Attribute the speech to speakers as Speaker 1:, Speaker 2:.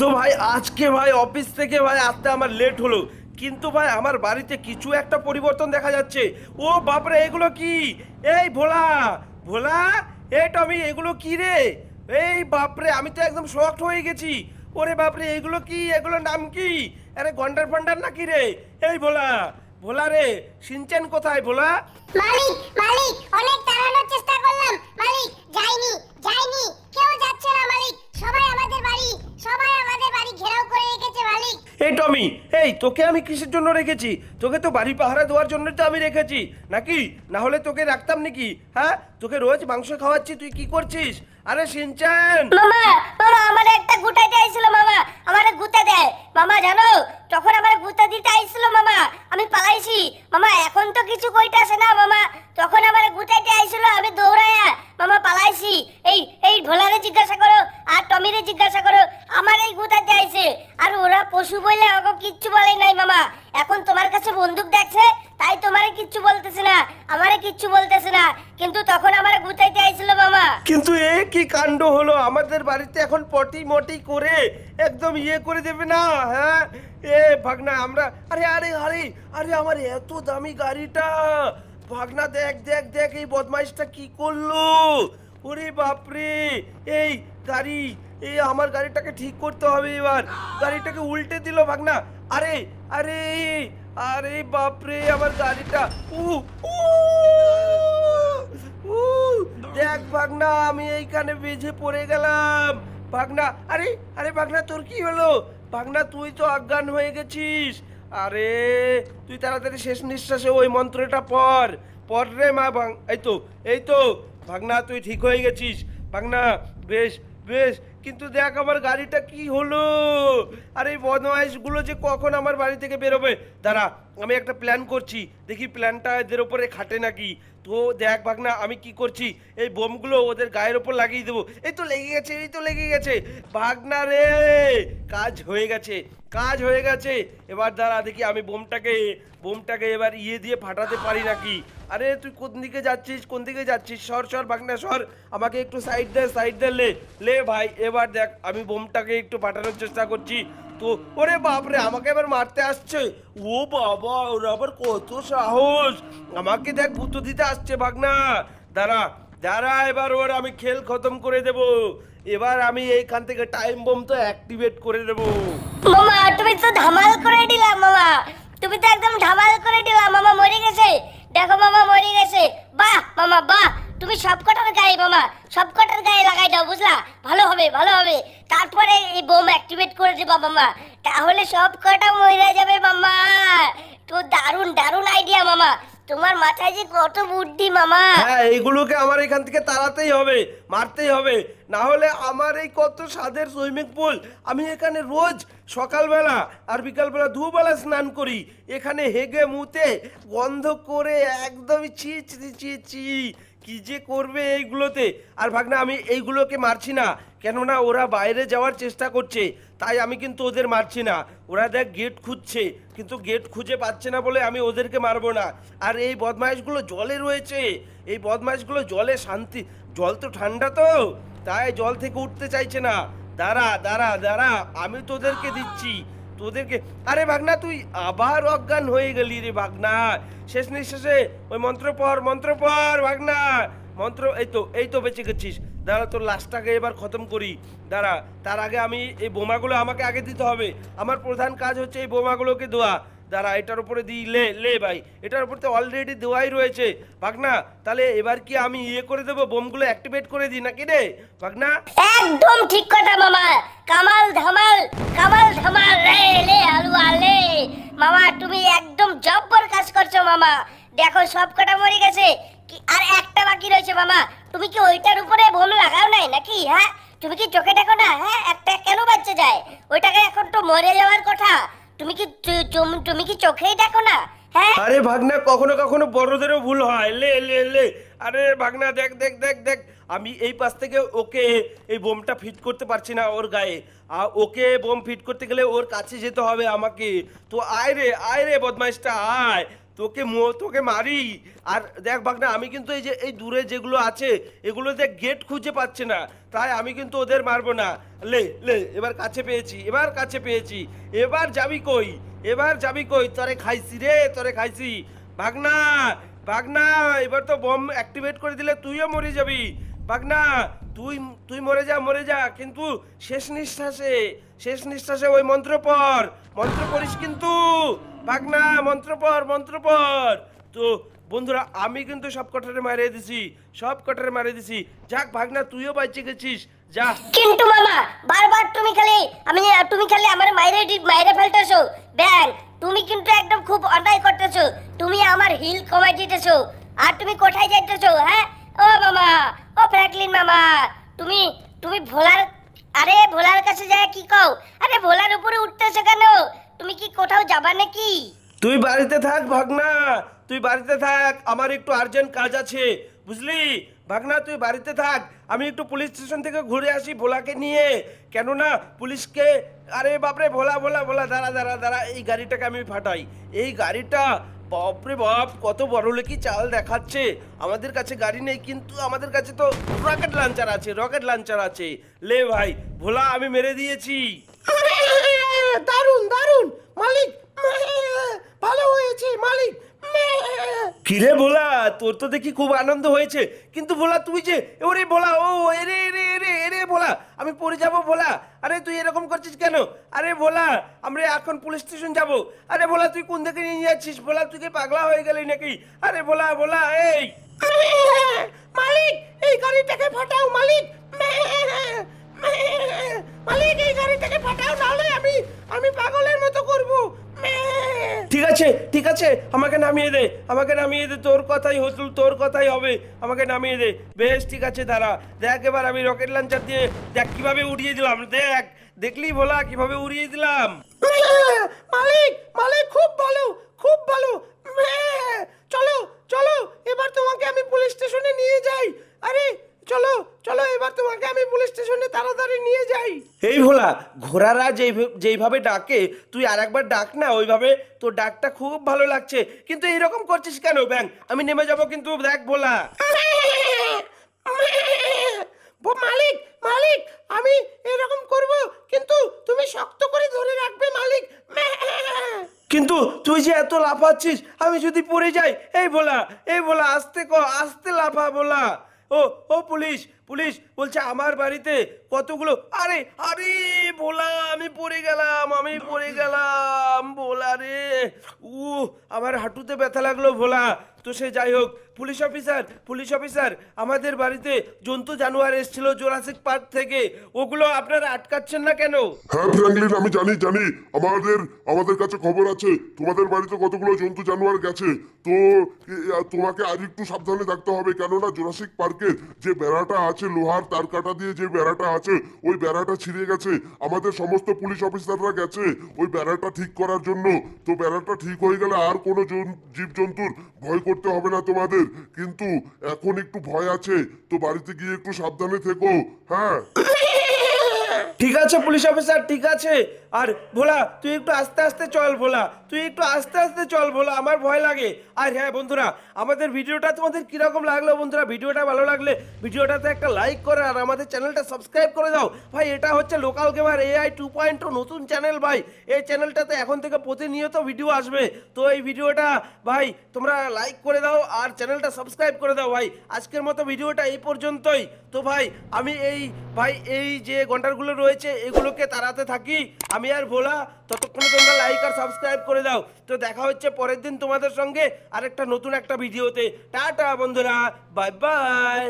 Speaker 1: তো ভাই আজকে ভাই অফিস থেকে ভাই আসতে আমার লেট হলো, কিন্তু ভাই আমার বাড়িতে কিছু একটা পরিবর্তন দেখা যাচ্ছে। ও বাপরে, এগুলো কি? এই ভোলা, ভোলা, এই টমি, এগুলো কি রে? এই বাপরে, আমি তো একদম শকড হয়ে গেছি। ওরে বাপরে, এগুলো কি? এগুলোর নাম কি? আরে গন্ডার ফন্ডার নাকি রে? এই ভোলা, ভোলা রে, সিনচেন কোথায় ভোলা?
Speaker 2: মালিক মালিক অনেক তাড়ানোর চেষ্টা করলাম মালিক, যাইনি যাইনি, কেউ যাচ্ছে না মালিক, সবাই আমাদের বাড়ি ঘেরাও করে রেখেছে মালিক।
Speaker 1: এই টমি, এই তোকে আমি কিসের জন্য রেখেছি? তোকে তো বাড়ি পাহারা দেওয়ার জন্য তো আমি রেখেছি নাকি? না হলে তোকে রাখতাম নাকি? হ্যাঁ, তোকে রোজ মাংস খাওয়াচ্ছি, তুই কি করছিস? আরে সিনচান,
Speaker 2: মামা মামা আমারে একটা গুটাইতে আইছিল মামা, আমারে গুতা দেয় মামা, জানো তখন আমারে গুতা দিতে আইছিল মামা, আমি পালাইছি মামা, এখন তো কিছু কইতাছে না মামা, তখন আমারে গুটাইতে আইছিল, আমি দৌড়ায়া মামা পালাইছি। এই ভোলারে জিজ্ঞাসা করো আর টমিরে জিজ্ঞাসা করো, আমার এই গুতাইতে আইছে, আর ওরা পশু বলে আমাকে কিচ্ছু বলে নাই মামা, এখন তোমার কাছে বন্দুক দেখছে তাই তোমারে কিচ্ছু বলতেছে না, আমারে কিচ্ছু বলতেছে না, কিন্তু তখন আমারে গুতাইতে আইছিল মামা।
Speaker 1: কিন্তু এ কি কাণ্ড হলো? আমাদের বাড়িতে এখন পটি মটি করে একদম ইয়ে করে দেবে না? হ্যাঁ, এ ভাগনা, আমরা আরে আরে আরে আরে আমার এত দামি গাড়িটা, ভাগনা দেখ দেখ দেখ, এই বদমাইশটা কি করলো? ওরে বাপরে, এই গাড়ি, এই আমার গাড়িটাকে ঠিক করতে হবে এবার। গাড়িটাকে উল্টে দিল ভাগনা। আরে আরে আরে বাপরে, আমার গাড়িটা, উ উ উ, দেখ ভাগনা, আমি এইখানে বেঁধে পড়ে গেলাম ভাগনা। আরে আরে ভাগনা, তোর কি হলো ভাগনা? তুই তো অজ্ঞান হয়ে গেছিস। আরে তুই তাড়াতাড়ি শেষ নিঃশ্বাসে ওই মন্ত্রটা পড়, পড় রে মা ভাগ। এই তো ভাগনা, তুই ঠিক হয়ে গেছিস ভাগনা। বেশ বেশ, কিন্তু দেখ আমার গাড়িটা কি হলো? আর এই বদমাইশগুলো যে কখন আমার বাড়ি থেকে বেরোবে। দাঁড়া, আমি একটা প্ল্যান করছি, দেখি প্ল্যানটা এদের ওপরে খাটে নাকি। তো দেখ ভাগনা, আমি কি করছি, এই বোমগুলো ওদের গায়ের ওপর লাগিয়ে দেবো। এই তো লেগে গেছে, এই তো লেগে গেছে ভাগনা রে, কাজ হয়ে গেছে, কাজ হয়ে গেছে। এবার দাঁড়া দেখি আমি বোমটাকে এবার ইয়ে দিয়ে ফাটাতে পারি নাকি। আরে তুই কোন দিকে যাচ্ছিস, কোন দিকে যাচ্ছিস? সর সর ভাগনা সর, আমাকে একটু সাইড দে, লে লে ভাই। এবার দেখ আমি বোমটাকে একটু ফাটানোর চেষ্টা করছি। তো ওরে বাপরে, আমাকে এবার মারতে আসছে। ও বাবা, ওর আবার কত সাহস, আমাকে দেখ গুঁতো দিতে আসছে ভাগনা। দাঁড়া দাঁড়া, এবার ওর আমি খেল খতম করে দেব। এবার আমি এইখান থেকে টাইম বোম তো অ্যাক্টিভেট করে দেব।
Speaker 2: মামা তুমি তো ধামাল করে দিলা মামা, তুমি তো একদম ধামাল করে দিলা মামা, মরে গেছে, দেখো মামা মরে গেছে। বাহ মামা বাহ, তুমি সবকটার গায়ে মামা, সবকটার গায়ে লাগাই দাও, বুঝলা? ভালো হবে ভালো হবে, তারপরে এই বোম অ্যাক্টিভেট করে দিবা মামা, তাহলে সবকটা মরে যাবে মামা। তো দারুণ দারুণ আইডিয়া মামা, তোমার মাথায় যে কত বুদ্ধি মামা।
Speaker 1: হ্যাঁ, এইগুলোকে আমার এখান থেকে তাড়াতেই হবে, মারতেই হবে, না হলে আমার এই কত স্বাদের সুইমিং পুল, আমি এখানে রোজ সকালবেলা আর বিকালবেলা দুবেলা স্নান করি, এখানে হেগে মুতে গন্ধ করে একদমই ছি ছি ছি ছি, কি যে করবে এইগুলোতে। আর ভাগনা, আমি এইগুলোকে মারছি না, কেননা ওরা বাইরে যাওয়ার চেষ্টা করছে, তাই আমি কিন্তু ওদের মারছি না। ওরা দেখ গেট খুঁজছে, কিন্তু গেট খুঁজে পাচ্ছে না বলে আমি ওদেরকে মারবো না। আর এই বদমাইশগুলো জলে রয়েছে, এই বদমাইশগুলো জলে শান্তি, জল তো ঠান্ডা, তো তাই জল থেকে উঠতে চাইছে না। দাঁড়া দাঁড়া দাঁড়া, আমি তোদেরকে দিচ্ছি, তোদেরকে। আরে ভাগনা, তুই আবার অজ্ঞান হয়ে গেলি রে ভাগনা। শেষ নিঃশ্বাসে ওই মন্ত্র পড় ভাগনা, মন্ত্র। এই তো বেঁচে গেছিস। দাঁড়া, তোর লাশটাকে এবার খতম করি। দাঁড়া, তার আগে আমি এই বোমাগুলো আমাকে আগে দিতে হবে, আমার প্রধান কাজ হচ্ছে এই বোমাগুলোকে দেওয়া। দাঁড়া, এটার উপরে দিই, লে লে ভাই, এটার উপর তো অলরেডি দেওয়াই রয়েছে ভাগনা। তাহলে এবার কি আমি ইয়ে করে দেবো, বোমগুলো অ্যাক্টিভেট করে দিই নাকি রে ভাগনা?
Speaker 2: একদম ঠিক কথা মামা, কামাল ধামাল, কামাল ধামাল রে লে আলুয়া লে মামা, তুমি একদম জব্বর কাজ করছো মামা। দেখো সব কটা মরে গেছে, কি আর একটা বাকি রয়েছে মামা, তুমি কি ওইটার উপরে বোম লাগাও নাই নাকি? হ্যাঁ, তুমি কি চোখে দেখো না? হ্যাঁ, একটা কেন বাচ্চা যায়, ওইটাকে এখন তো মরে যাওয়ার কথা, তুমি কি চোখেই দেখো না? হ্যাঁ
Speaker 1: আরে ভাগনা, কখনো কখনো বড়দেরও ভুল হয়, লে লে লে। আরে ভাগনা, দেখ দেখ দেখ দেখ, আমি এই পাশ থেকে ওকে এই বোমটা ফিট করতে পারছি না ওর গায়ে, আর ওকে বোম ফিট করতে গেলে ওর কাছে যেতে হবে আমাকে। তো আয় রে বদমাইশটা আয়, তোকে মারি। আর দেখ ভাগনা, আমি কিন্তু এই যে এই দূরে যেগুলো আছে এগুলোতে গেট খুঁজে পাচ্ছে না, তাই আমি কিন্তু ওদের মারবো না। লে লে, এবার কাছে পেয়েছি, এবার যাবি কই? তোরে খাইছি রে, তোরে খাইছি ভাগনা। ভাগনা, এবার তো বম অ্যাক্টিভেট করে দিলে তুইও মরে যাবি ভাগনা। তুই মরে যা, কিন্তু শেষ নিঃশ্বাসে ওই মন্ত্র পড়িস কিন্তু ভাগনা। মন্ত্র পড়। তো বন্ধুরা, আমি কিন্তু সব কটারে মারিয়ে দিছি। যাক ভাগনা, তুইও বাইচে গেছিস, যা।
Speaker 2: কিন্তু মামা, বারবার তুমি খালি আমার মাইরে ফেলতেছো। ব্যাং, তুমি কিন্তু একদম খুব অন্যায় করতেছো। তুমি আমার হিল কমাই দিতেছো। আর তুমি কোথায় যাইতেছো? হ্যাঁ ও মামা, ও ফ্র্যাঙ্কলিন মামা, তুমি ভোলার কাছে যায় কি কও? আরে ভোলার উপরে উঠতেছো কেন? তুমি কি কোথাও যাবা নাকি?
Speaker 1: তুই বাড়িতে থাক ভাগনা, আমার একটু আর্জেন্ট কাজ আছে, বুঝলি ভাগনা? তুই বাড়িতে থাক, আমি একটু পুলিশ স্টেশন থেকে ঘুরে আসি ভোলাকে নিয়ে। কেননা পুলিশকে, আরে বাপরে, ভোলা, দাঁড়া, এই গাড়িটাকে আমি ফাটাই। এই গাড়িটা বাপরে বাপ, কত বড় লোকি চাল দেখাচ্ছে। আমাদের কাছে গাড়ি নেই, কিন্তু আমাদের কাছে তো রকেট লঞ্চার আছে। লে ভাই, ভোলা আমি মেরে দিয়েছি। দারুন মালিক, ভালো হয়েছে মালিক। কিরে ভোলা, তোর তো দেখি খুব আনন্দ হয়েছে, কিন্তু ভোলা তুই যে, ওরে ভোলা, ও এরে ভোলা, আমি পড়ে যাব ভোলা। আরে তুই এরকম করছিস কেন? আরে ভোলা, আমরা এখন পুলিশ স্টেশন যাব। আরে ভোলা, তুই কোন দিকে নিয়ে যাচ্ছিস ভোলা? তুই কি পাগলা হয়ে গেলি নাকি? আরে ভোলা, এই মালিক, এই গাড়িটাকে ফাটাও মালিক। এই গাড়িটাকে ফাটাও, নাহলে আমি পাগলের মতো করব। ঠিক আছে, আমাকে নামিয়ে দে, তোর কথাই হবে, আমাকে নামিয়ে দে। বেশ ঠিক আছে, দাঁড়া, দেখ এবার আমি রকেট লঞ্চার দিয়ে দেখ কিভাবে উড়িয়ে দিলাম। দেখলি ভোলা, কিভাবে উড়িয়ে দিলাম। মালিক, খুব ভালো। চলো, এবার তোমাকে আমি পুলিশ স্টেশনে নিয়ে যাই। আরে চলো, এবার তোমাকে আমি পুলিশ স্টেশনে তাড়াতাড়ি নিয়ে যাই। এই ভোলা, ঘোড়ারা যেইভাবে ডাকে, তুই আরেকবার ডাক না ওইভাবে। তোর ডাকটা খুব ভালো লাগছে, কিন্তু এইরকম করছিস কেন ব্যাং? আমি নেমে যাব কিন্তু, দেখ ভোলা। মালিক, আমি এরকম করব, কিন্তু তুমি শক্ত করে ধরে রাখবে মালিক। কিন্তু তুই যে এত লাফাচ্ছিস, আমি যদি পড়ে যাই। এই ভোলা, আস্তে লাফা ভোলা। ও পুলিশ বলছে আমার বাড়িতে কতগুলো। আরে ভোলা, আমি পড়ে গেলাম ভোলা রে। আমার হাঁটুতে ব্যথা লাগলো ভোলা। তো সে যাই হোক, পুলিশ অফিসার, আমাদের বাড়িতে জন্তু জানোয়ার এসেছিল জুরাসিক পার্ক থেকে, ওগুলো আপনারা আটকাচ্ছেন না কেন?
Speaker 3: হ্যাঁ ফ্র্যাঙ্কলিন, আমি জানি আমাদের কাছে খবর আছে তোমাদের বাড়িতে কতগুলো জন্তু জানোয়ার গেছে। তো তোমাকে আর একটু সাবধানে থাকতে হবে, কেননা জুরাসিক পার্কের যে বেড়াটা আছে, লোহার তার কাটা দিয়ে যে বেড়াটা আছে, ওই বেড়াটা ছিঁড়ে গেছে। আমাদের সমস্ত পুলিশ অফিসাররা গেছে ওই বেড়াটা ঠিক করার জন্য। তো বেড়াটা ঠিক হয়ে গেলে আর কোনো জীবজন্তুর ভয় করতে হবে না তোমাদের। কিন্তু এখন একটু ভয় আছে, তো বাড়িতে গিয়ে একটু সাবধানে থেকো। হ্যাঁ
Speaker 1: ঠিক আছে পুলিশ অফিসার, ঠিক আছে। আর ভোলা, তুই একটু আস্তে আস্তে চল ভোলা, আমার ভয় লাগে। আর হ্যাঁ বন্ধুরা, আমাদের ভিডিওটা তোমাদের কিরকম লাগলো বন্ধুরা? ভিডিওটা ভালো লাগলে ভিডিওটাতে একটা লাইক করে আর আমাদের চ্যানেলটা সাবস্ক্রাইব করে দাও ভাই। এটা হচ্ছে লোকাল গেমার AI 2.0 নতুন চ্যানেল ভাই। এই চ্যানেলটাতে এখন থেকে প্রতিনিয়ত ভিডিও আসবে। তো এই ভিডিওটা ভাই তোমরা লাইক করে দাও আর চ্যানেলটা সাবস্ক্রাইব করে দাও ভাই। আজকের মতো ভিডিওটা এই পর্যন্তই। তো ভাই, আমি এই যে ঘন্টারগুলো রয়েছে এগুলোকে তাড়াতে থাকি আমি আর ভোলা। ততক্ষণে তোমরা লাইক আর সাবস্ক্রাইব করে দাও। তো দেখা হচ্ছে পরের দিন তোমাদের সঙ্গে আরেকটা নতুন একটা ভিডিওতে। টাটা বন্ধুরা, বাই বাই।